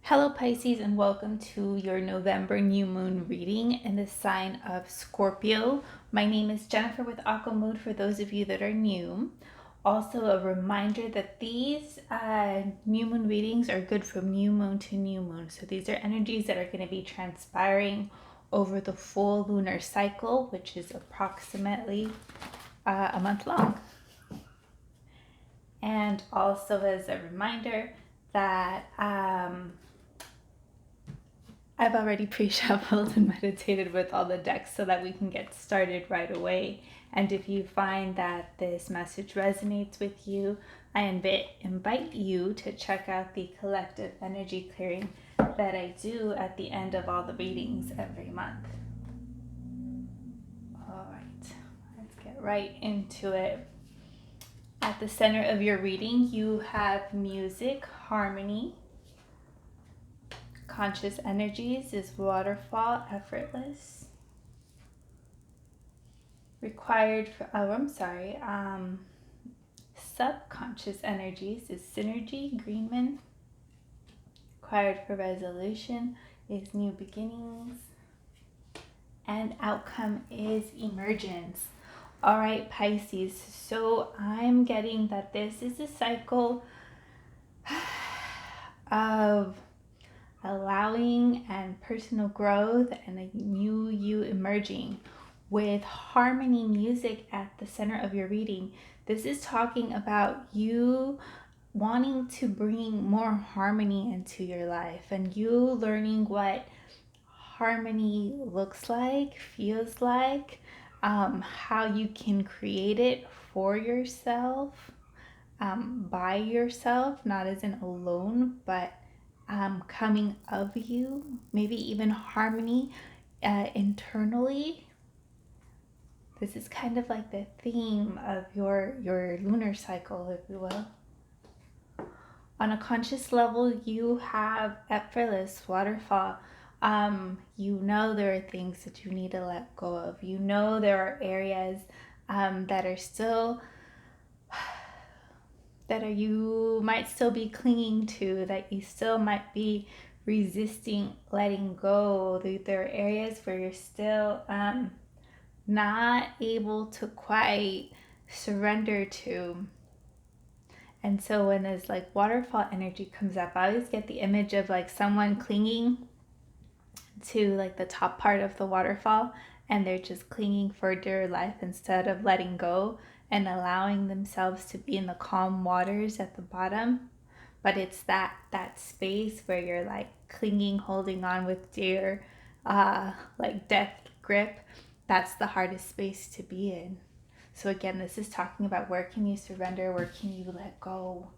Hello Pisces, and welcome to your November new moon reading in the sign of Scorpio. My name is Jennifer with Aqua Mood for those of you that are new. Also a reminder that these new moon readings are good from new moon to new moon. So these are energies that are going to be transpiring over the full lunar cycle, which is approximately a month long. And also as a reminder that I've already pre-shuffled and meditated with all the decks so that we can get started right away. And if you find that this message resonates with you, I invite you to check out the collective energy clearing that I do at the end of all the readings every month. All right, let's get right into it. At the center of your reading, you have music, harmony. Conscious energies is waterfall, effortless. Required for, subconscious energies is synergy, Greenman. Required for resolution is new beginnings. And outcome is emergence. All right, Pisces. So I'm getting that this is a cycle of allowing and personal growth and a new you emerging with harmony music at the center of your reading. This is talking about you wanting to bring more harmony into your life and you learning what harmony looks like, feels like, how you can create it for yourself, by yourself, not as in alone, but coming of you, maybe even harmony internally. This is kind of like the theme of your lunar cycle, if you will. On a conscious level, you have effortless waterfall. You know there are things that you need to let go of. You know there are areas that are still you might still be clinging to, that you still might be resisting letting go. There are areas where you're still not able to quite surrender to. And so when this like waterfall energy comes up, I always get the image of like someone clinging to like the top part of the waterfall, and they're just clinging for dear life instead of letting go and allowing themselves to be in the calm waters at the bottom. But it's that space where you're like clinging, holding on with dear like death grip. That's the hardest space to be in. So again, this is talking about where can you surrender, where can you let go,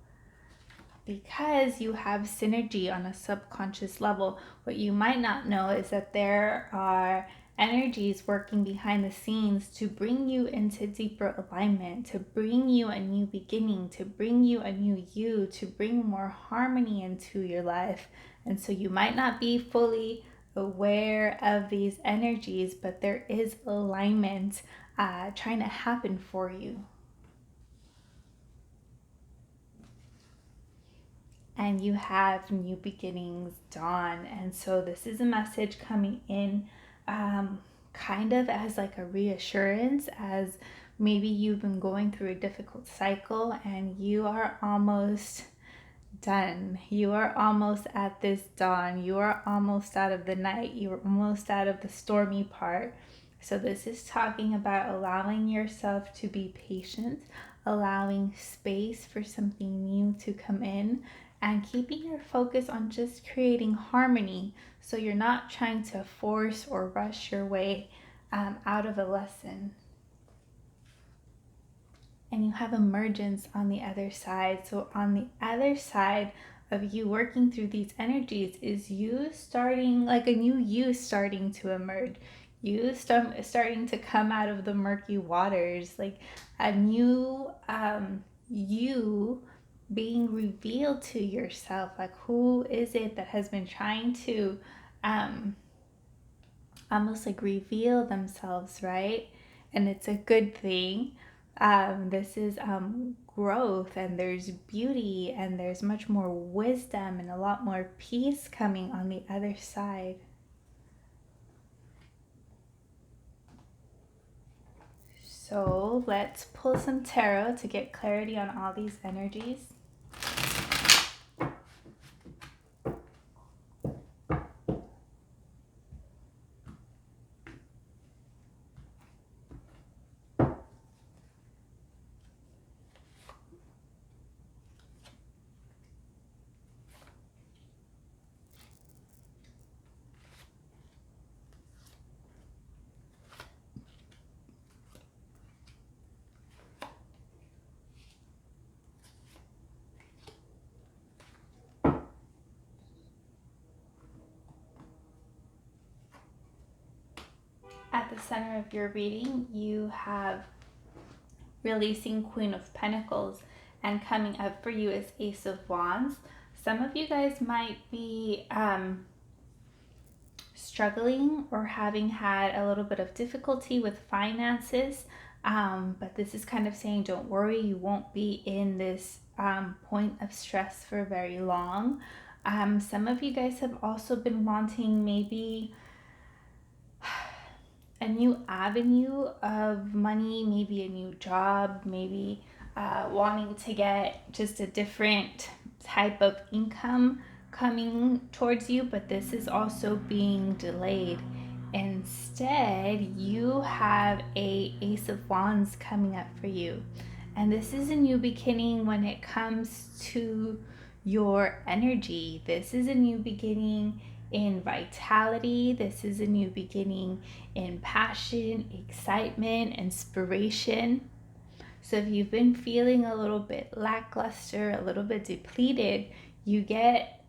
because you have synergy on a subconscious level. What you might not know is that there are energies working behind the scenes to bring you into deeper alignment, to bring you a new beginning, to bring you a new you, to bring more harmony into your life. And so you might not be fully aware of these energies, but there is alignment trying to happen for you. And you have new beginnings dawn. And so this is a message coming in kind of as like a reassurance, as maybe you've been going through a difficult cycle and you are almost done. You are almost at this dawn. You are almost out of the night. You are almost out of the stormy part. So this is talking about allowing yourself to be patient, allowing space for something new to come in, and keeping your focus on just creating harmony, so you're not trying to force or rush your way out of a lesson. And you have emergence on the other side. So on the other side of you working through these energies is you starting, like a new you starting to emerge. You starting to come out of the murky waters, like a new you being revealed to yourself. Like, who is it that has been trying to almost like reveal themselves, right? And it's a good thing. This is growth, and there's beauty, and there's much more wisdom and a lot more peace coming on the other side. So let's pull some tarot to get clarity on all these energies. At the center of your reading, you have releasing Queen of Pentacles, and coming up for you is Ace of Wands. Some of you guys might be struggling or having had a little bit of difficulty with finances, but this is kind of saying, don't worry, you won't be in this point of stress for very long. Some of you guys have also been wanting maybe a new avenue of money, maybe a new job, maybe wanting to get just a different type of income coming towards you, but this is also being delayed. Instead, you have a Ace of Wands coming up for you. And this is a new beginning when it comes to your energy. This is a new beginning in vitality. This is a new beginning in passion, excitement, inspiration. So if you've been feeling a little bit lackluster, a little bit depleted, you get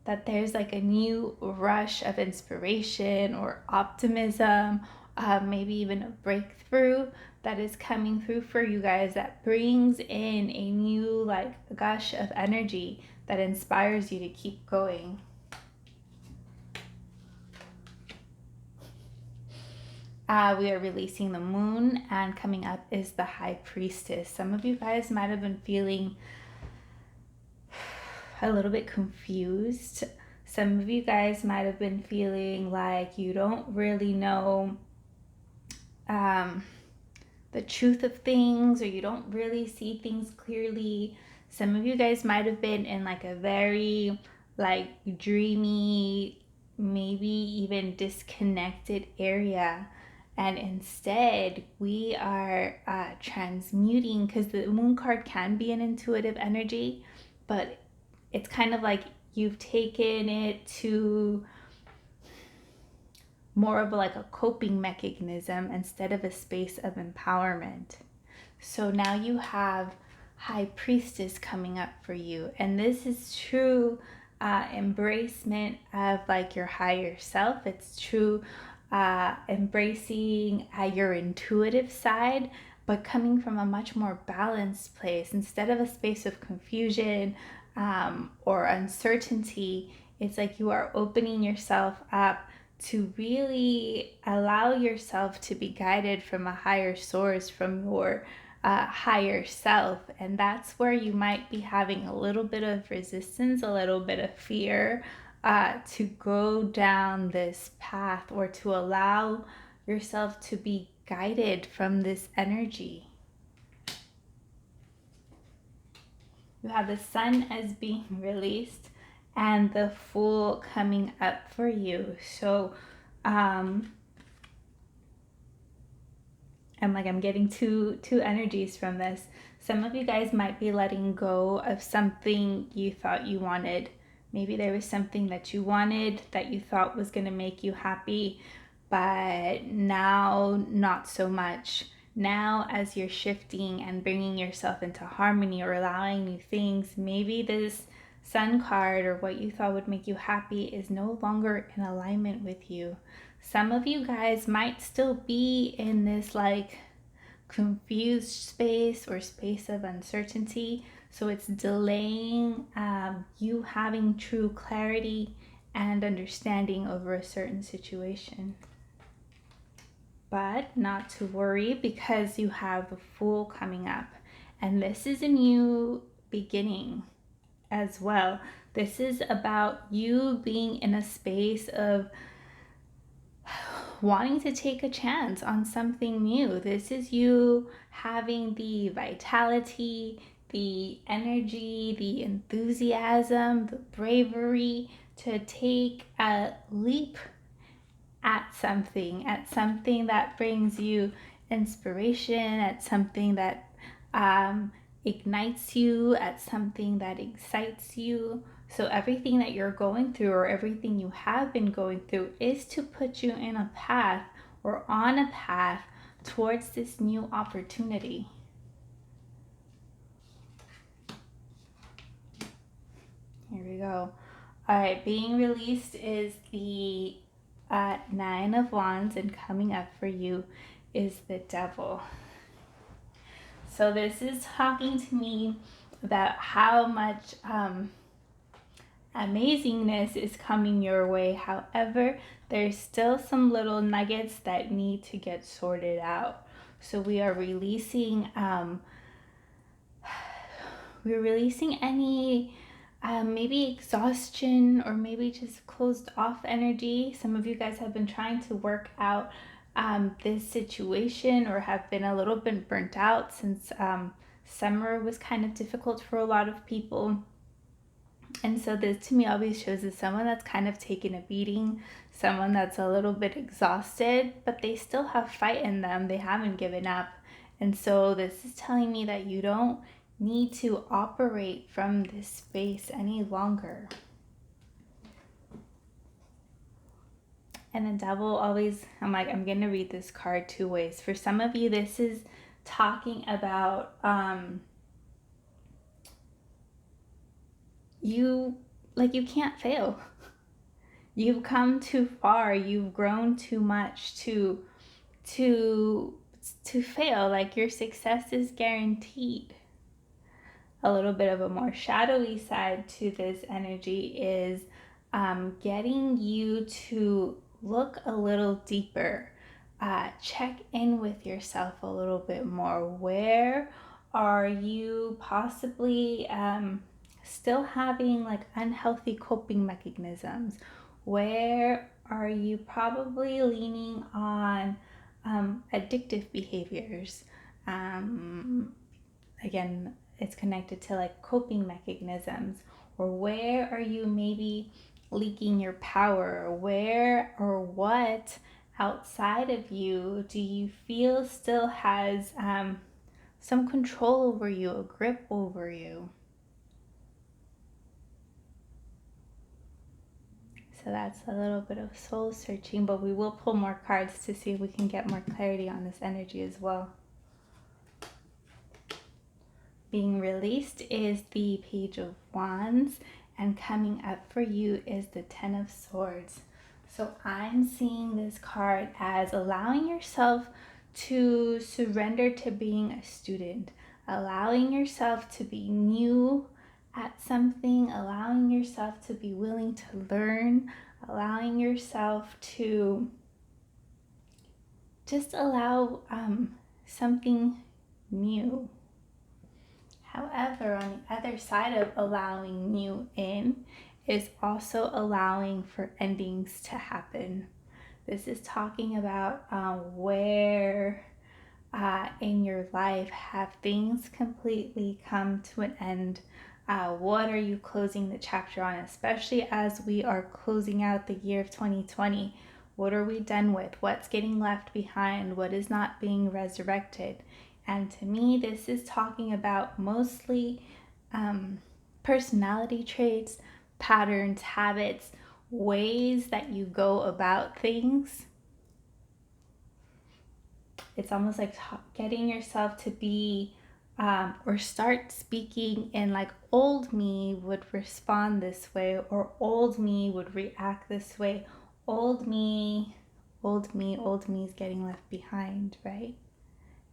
that there's like a new rush of inspiration or optimism, maybe even a breakthrough that is coming through for you guys, that brings in a new like gush of energy that inspires you to keep going. We are releasing the moon, and coming up is the High Priestess. Some of you guys might have been feeling a little bit confused. Some of you guys might have been feeling like you don't really know the truth of things, or you don't really see things clearly. Some of you guys might have been in like a very like dreamy, maybe even disconnected area. And instead, we are transmuting, because the moon card can be an intuitive energy, but it's kind of like you've taken it to more of like a coping mechanism instead of a space of empowerment. So now you have High Priestess coming up for you, and this is true embracement of like your higher self. It's true embracing your intuitive side, but coming from a much more balanced place. Instead of a space of confusion or uncertainty, it's like you are opening yourself up to really allow yourself to be guided from a higher source, from your higher self. And that's where you might be having a little bit of resistance, a little bit of fear to go down this path, or to allow yourself to be guided from this energy. You have the Sun as being released and the Fool coming up for you. So I'm getting two energies from this. Some of you guys might be letting go of something you thought you wanted. Maybe there was something that you wanted that you thought was going to make you happy, but now not so much. Now, as you're shifting and bringing yourself into harmony or allowing new things, maybe this Sun card, or what you thought would make you happy, is no longer in alignment with you. Some of you guys might still be in this like confused space or space of uncertainty. So it's delaying you having true clarity and understanding over a certain situation. but not to worry because you have the Fool coming up. And this is a new beginning as well. This is about you being in a space of wanting to take a chance on something new. This is you having the vitality, the energy, the enthusiasm, the bravery to take a leap at something that brings you inspiration, at something that ignites you, at something that excites you. So everything that you're going through, or everything you have been going through, is to put you in a path or on a path towards this new opportunity. Here we go. All right, being released is the Nine of Wands, and coming up for you is the Devil. So this is talking to me about how much amazingness is coming your way. However, there's still some little nuggets that need to get sorted out. So we are releasing any maybe exhaustion, or maybe just closed off energy. Some of you guys have been trying to work out this situation, or have been a little bit burnt out since summer was kind of difficult for a lot of people. And so this to me always shows is someone that's kind of taken a beating, someone that's a little bit exhausted, but they still have fight in them. They haven't given up. And so this is telling me that you don't need to operate from this space any longer. And the Devil always, I'm going to read this card two ways. For some of you, this is talking about you can't fail. You've come too far. You've grown too much to fail. Like, your success is guaranteed. A little bit of a more shadowy side to this energy is getting you to look a little deeper, check in with yourself a little bit more. Where are you possibly still having like unhealthy coping mechanisms? Where are you probably leaning on addictive behaviors? Again, it's connected to like coping mechanisms. Or where are you maybe leaking your power? Where or what outside of you do you feel still has some control over you, a grip over you? So that's a little bit of soul searching, but we will pull more cards to see if we can get more clarity on this energy as well. Being released is the Page of Wands, and coming up for you is the Ten of Swords. So I'm seeing this card as allowing yourself to surrender to being a student, allowing yourself to be new at something, allowing yourself to be willing to learn, allowing yourself to just allow something new. However, on the other side of allowing new in is also allowing for endings to happen. This is talking about where in your life have things completely come to an end. What are you closing the chapter on, especially as we are closing out the year of 2020? What are we done with? What's getting left behind? What is not being resurrected? And to me, this is talking about mostly personality traits, patterns, habits, ways that you go about things. It's almost like getting yourself to be or start speaking in like old me would respond this way, or old me would react this way. Old me is getting left behind, right?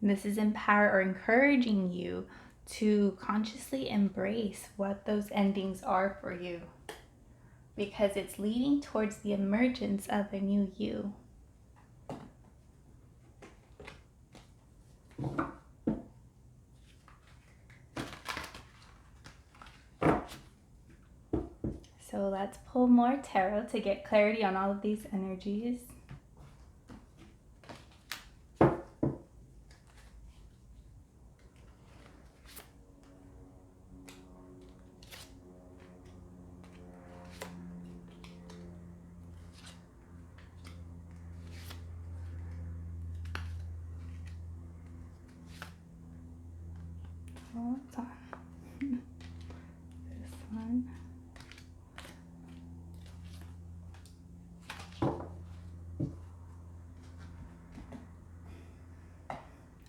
And this is encouraging you to consciously embrace what those endings are for you, because it's leading towards the emergence of a new you. let's pull more tarot to get clarity on all of these energies. Hold on. This one.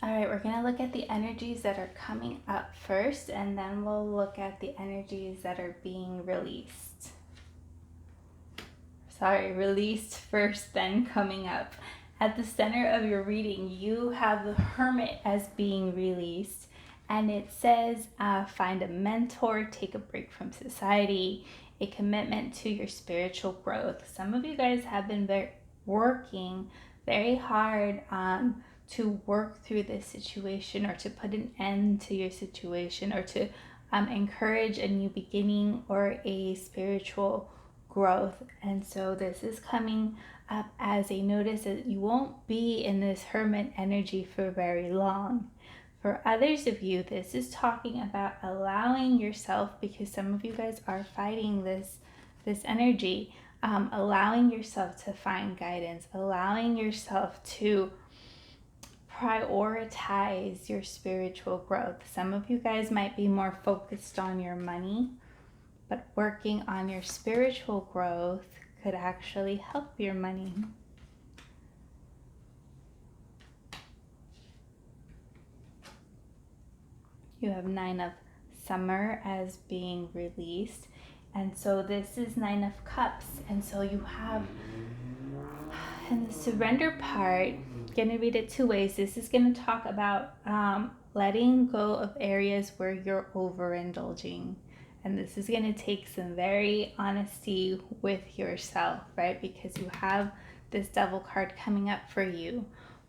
All right, we're going to look at the energies that are coming up first, and then we'll look at the energies that are being released. Sorry, released first, then coming up. At the center of your reading, you have the Hermit as being released, and it says find a mentor, take a break from society, a commitment to your spiritual growth. Some of you guys have been working very hard to work through this situation, or to put an end to your situation, or to encourage a new beginning or a spiritual growth. And so this is coming up as a notice that you won't be in this Hermit energy for very long. For others of you, this is talking about allowing yourself, because some of you guys are fighting this energy, allowing yourself to find guidance, allowing yourself to prioritize your spiritual growth. Some of you guys might be more focused on your money, but working on your spiritual growth could actually help your money. You have Nine of Summer as being released. And so this is Nine of Cups. And so you have, in the surrender part, going to read it two ways. This is going to talk about letting go of areas where you're overindulging. And this is going to take some very honesty with yourself, right? Because you have this Devil card coming up for you.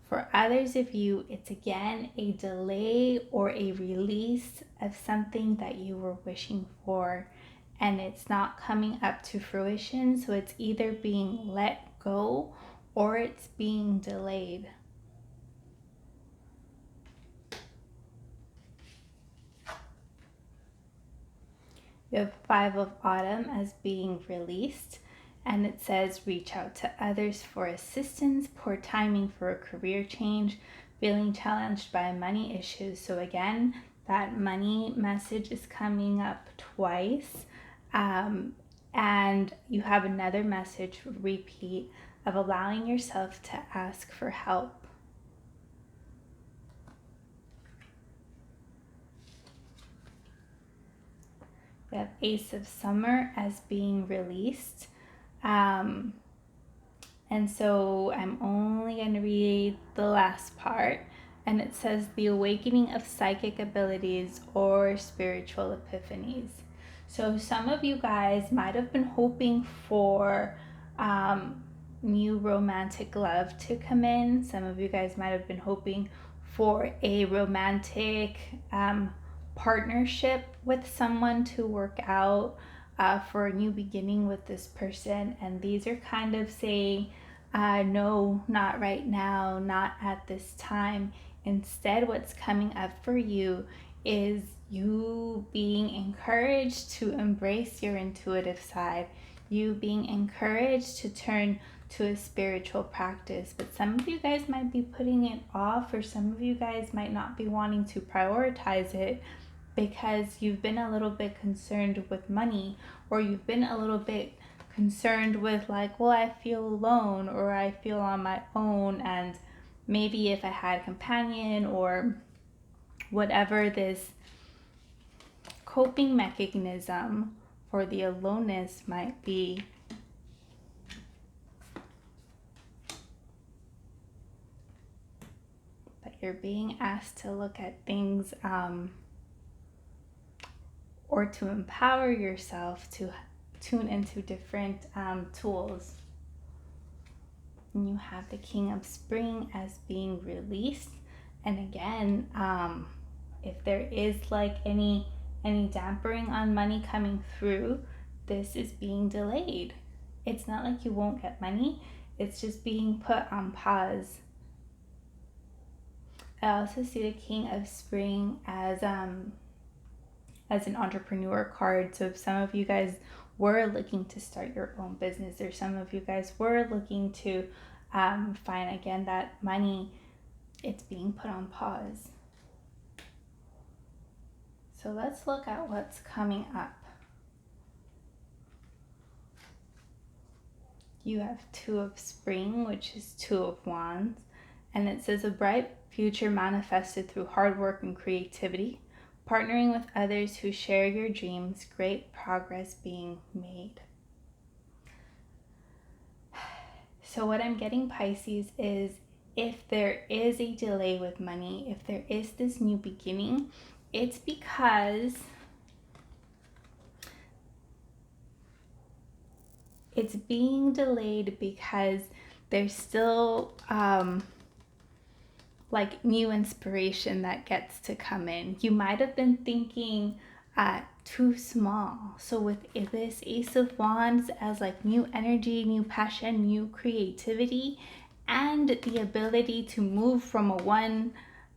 For others of you, it's again a delay or a release of something that you were wishing for, and it's not coming up to fruition. So it's either being let go or it's being delayed. You have Five of Autumn as being released, and it says reach out to others for assistance, poor timing for a career change, feeling challenged by money issues. So again, that money message is coming up twice. And you have another message repeat of allowing yourself to ask for help. We have Ace of Summer as being released. And so I'm only going to read the last part. And it says the awakening of psychic abilities or spiritual epiphanies. So some of you guys might have been hoping for new romantic love to come in. Some of you guys might have been hoping for a romantic partnership with someone to work out, for a new beginning with this person. And these are kind of saying, no, not right now, not at this time. Instead, what's coming up for you is you being encouraged to embrace your intuitive side, you being encouraged to turn to a spiritual practice. But some of you guys might be putting it off, or some of you guys might not be wanting to prioritize it because you've been a little bit concerned with money, or you've been a little bit concerned with like, well, I feel alone, or I feel on my own, and maybe if I had a companion or whatever this coping mechanism for the aloneness might be. But you're being asked to look at things or to empower yourself to tune into different tools. And you have the King of Spring as being released. And again, if there is like any dampering on money coming through, this is being delayed. It's not like you won't get money. It's just being put on pause. I also see the King of Spring as an entrepreneur card. So if some of you guys were looking to start your own business, or some of you guys were looking to find again that money, it's being put on pause. So let's look at what's coming up. You have Two of Spring, which is Two of Wands, and it says a bright future manifested through hard work and creativity, partnering with others who share your dreams, great progress being made. So what I'm getting, Pisces, is if there is a delay with money, if there is this new beginning, it's because it's being delayed because there's still like new inspiration that gets to come in. You might have been thinking too small. So with this Ace of Wands as like new energy, new passion, new creativity, and the ability to move from a one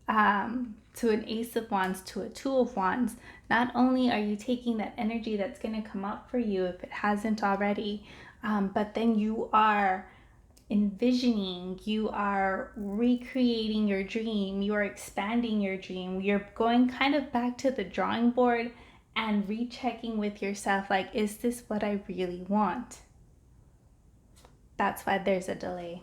to an Ace of Wands to a Two of Wands, not only are you taking that energy that's going to come up for you if it hasn't already, but then you are envisioning, you are recreating your dream, you are expanding your dream, you're going kind of back to the drawing board and rechecking with yourself, like, is this what I really want? That's why there's a delay.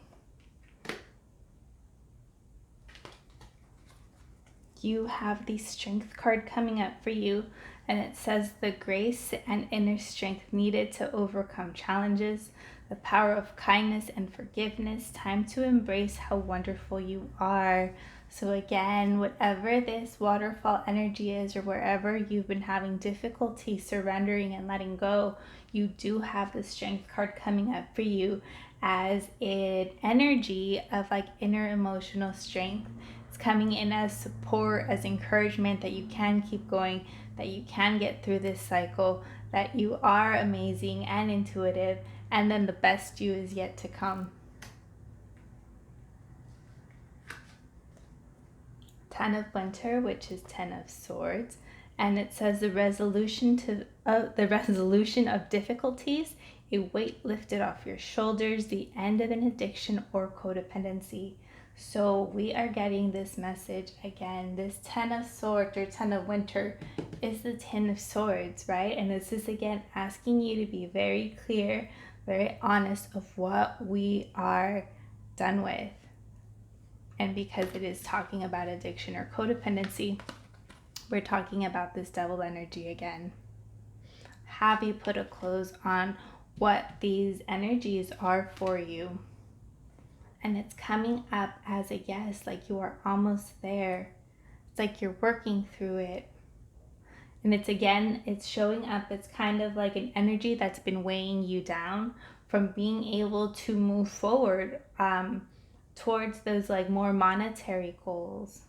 You have the Strength card coming up for you, and it says the grace and inner strength needed to overcome challenges, the power of kindness and forgiveness, time to embrace how wonderful you are. So again, whatever this waterfall energy is, or wherever you've been having difficulty surrendering and letting go, you do have the Strength card coming up for you as an energy of like inner emotional strength. It's coming in as support, as encouragement that you can keep going, that you can get through this cycle, that you are amazing and intuitive, and then the best you is yet to come. Ten of Winter, which is Ten of Swords, and it says the resolution of difficulties, a weight lifted off your shoulders, the end of an addiction or codependency. So we are getting this message again. This Ten of Swords, or Ten of Winter, is the Ten of Swords, right? And this is again asking you to be very clear, very honest of what we are done with. And because it is talking about addiction or codependency, we're talking about this Devil energy again. Have you put a close on what these energies are for you? And it's coming up as a yes, like you are almost there. It's like you're working through it. And it's showing up, it's kind of like an energy that's been weighing you down from being able to move forward towards those like more monetary goals.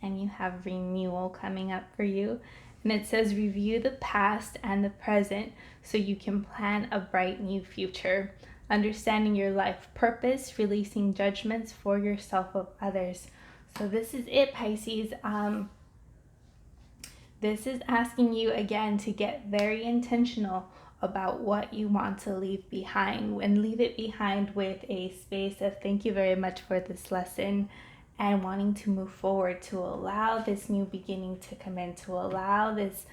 And you have renewal coming up for you. And it says review the past and the present so you can plan a bright new future. Understanding your life purpose, releasing judgments for yourself of others. So this is it, Pisces. This is asking you again to get very intentional about what you want to leave behind, and leave it behind with a space of thank you very much for this lesson, and wanting to move forward, to allow this new beginning to come in, to allow this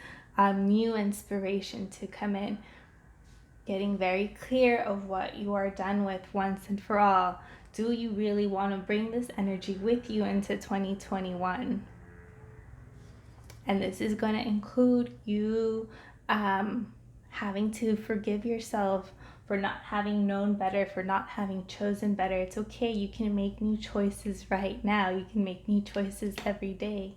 new inspiration to come in. Getting very clear of what you are done with once and for all. Do you really want to bring this energy with you into 2021? And this is going to include you having to forgive yourself for not having known better, for not having chosen better. It's okay. You can make new choices right now. You can make new choices every day.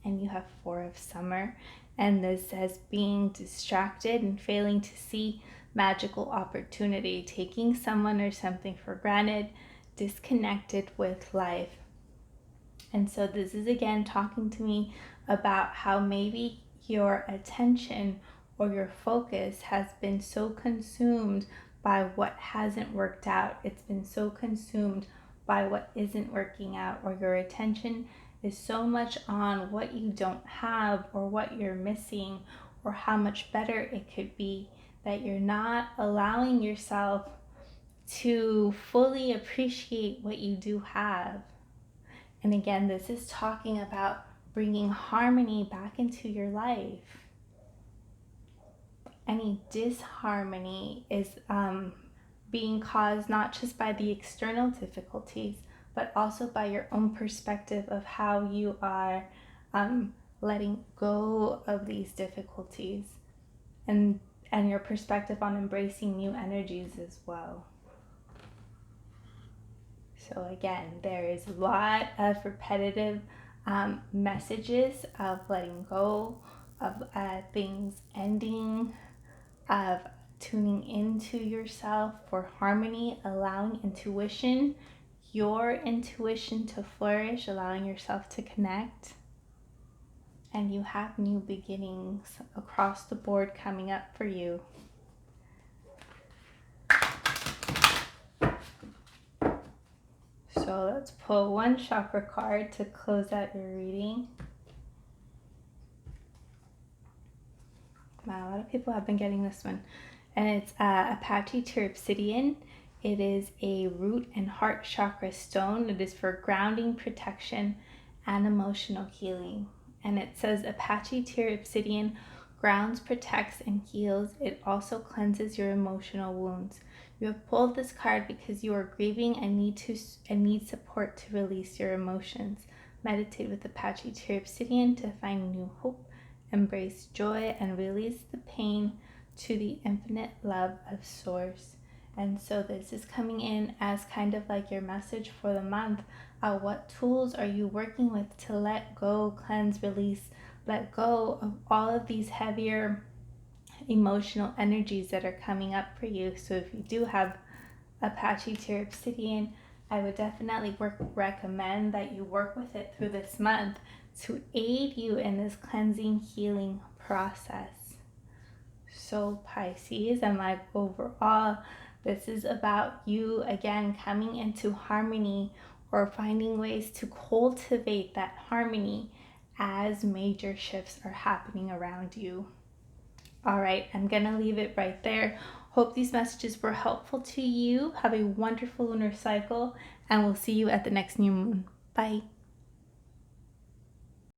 And you have Four of Summer. And this says being distracted and failing to see magical opportunity, taking someone or something for granted, disconnected with life. And so this is again talking to me about how maybe your attention or your focus has been so consumed by what hasn't worked out. It's been so consumed by what isn't working out, or your attention is so much on what you don't have or what you're missing or how much better it could be, that you're not allowing yourself to fully appreciate what you do have. And again, this is talking about bringing harmony back into your life. Any disharmony is being caused not just by the external difficulties, but also by your own perspective of how you are letting go of these difficulties, and your perspective on embracing new energies as well. So again, there is a lot of repetitive messages of letting go, of things ending, of tuning into yourself for harmony, allowing intuition, your intuition to flourish, allowing yourself to connect. And you have new beginnings across the board coming up for you. So let's pull one chakra card to close out your reading. Wow, a lot of people have been getting this one. And it's Apache Obsidian. It is a root and heart chakra stone. It is for grounding, protection, and emotional healing. And it says Apache Obsidian grounds, protects, and heals. It also cleanses your emotional wounds. You have pulled this card because you are grieving and need support to release your emotions. Meditate with Apache Obsidian to find new hope, embrace joy, and release the pain to the infinite love of Source. And so this is coming in as kind of like your message for the month. What tools are you working with to let go, cleanse, release, let go of all of these heavier emotional energies that are coming up for you? So if you do have Apache Obsidian, I would definitely recommend that you work with it through this month to aid you in this cleansing, healing process. So Pisces, and like overall, this is about you again coming into harmony or finding ways to cultivate that harmony as major shifts are happening around you. All right, I'm gonna leave it right there. Hope these messages were helpful to you. Have a wonderful lunar cycle, and we'll see you at the next new moon. Bye.